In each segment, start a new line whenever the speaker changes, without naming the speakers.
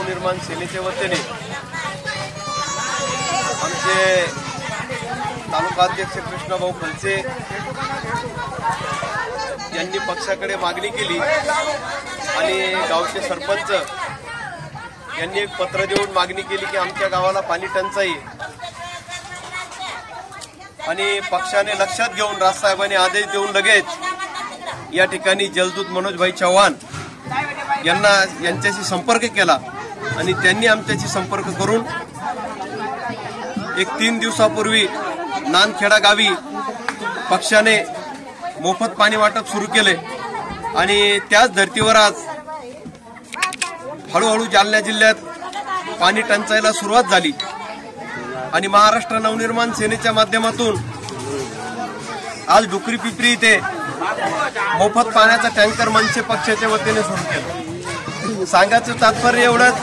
नवनिर्माण सेनेच्या वतीने आमचे तालुका अध्यक्ष कृष्णभाऊ खलसे यांनी पक्षाकडे मागणी केली आणि गावचे सरपंच यांनी एक पत्र देऊन मागणी केली की आमच्या गावाला पाणी टंचाई आणि पक्षाने लक्षात घेऊन राजसाहेबांनी आदेश देऊन लगेच या ठिकाणी जलदूत मनोजभाई चव्हाण यांच्याशी संपर्क केला आणि त्यांनी आमच्याशी संपर्क करून एक 3 दिवसापूर्वी नांदखेडा गावी पक्षाने मोफत पाणी वाटप सुरू केले आणि त्याच धर्तीवर आज हळूहळू जालना जिल्ह्यात पाणी टंचाईला सुरुवात झाली आणि महाराष्ट्र नवनिर्माण सेनेच्या माध्यमातून आज डुकरी पिपरी इथे मोफत पाण्याचा टँकर मनसे पक्षाच्या वतीने सुरू केला। सांगायचं तात्पर्य एवढंच,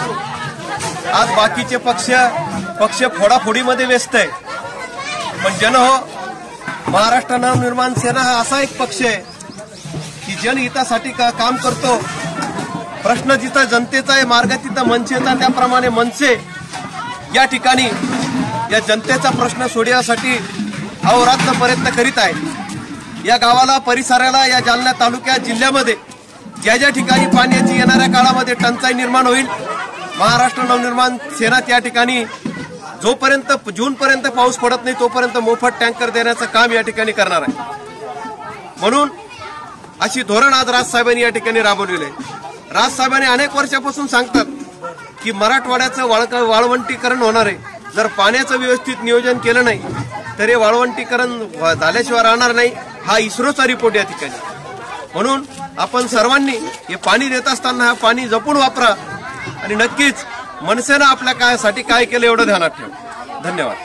आज बाकीचे पक्ष फोडाफोडीमध्ये व्यस्त आहे, पण जन हो महाराष्ट्र नवनिर्माण सेना हा असा एक पक्ष आहे की जनहितासाठी काम करतो। प्रश्न जिथं जनतेचा आहे, मार्ग तिथं मनसेचा, त्याप्रमाणे मनसे या ठिकाणी या जनतेचा प्रश्न सोडवण्यासाठी अहोरात्र प्रयत्न करीत आहे। या गावाला, परिसराला, या जालना तालुक्यात, जिल्ह्यामध्ये ज्या ज्या ठिकाणी पाण्याची येणाऱ्या काळामध्ये टंचाई निर्माण होईल, महाराष्ट्र नवनिर्माण सेना त्या ठिकाणी जोपर्यंत जूनपर्यंत पाऊस पडत नाही तोपर्यंत मोफत टँकर देण्याचं काम या ठिकाणी करणार आहे। म्हणून अशी धोरण आज राजसाहेबांनी या ठिकाणी राबवलेलं आहे। राजसाहेबांनी अनेक वर्षापासून सांगतात की मराठवाड्याचं वाळवंटीकरण होणार आहे, जर पाण्याचं व्यवस्थित नियोजन केलं नाही तर हे वाळवंटीकरण झाल्याशिवाय राहणार नाही, हा इस्रोचा रिपोर्ट या ठिकाणी। म्हणून आपण सर्वांनी हे पाणी देत असताना हा पाणी जपून वापरा आणि नक्कीच मनसेनं आपल्या साठी काय केलं एवढं ध्यानात ठेवा। धन्यवाद।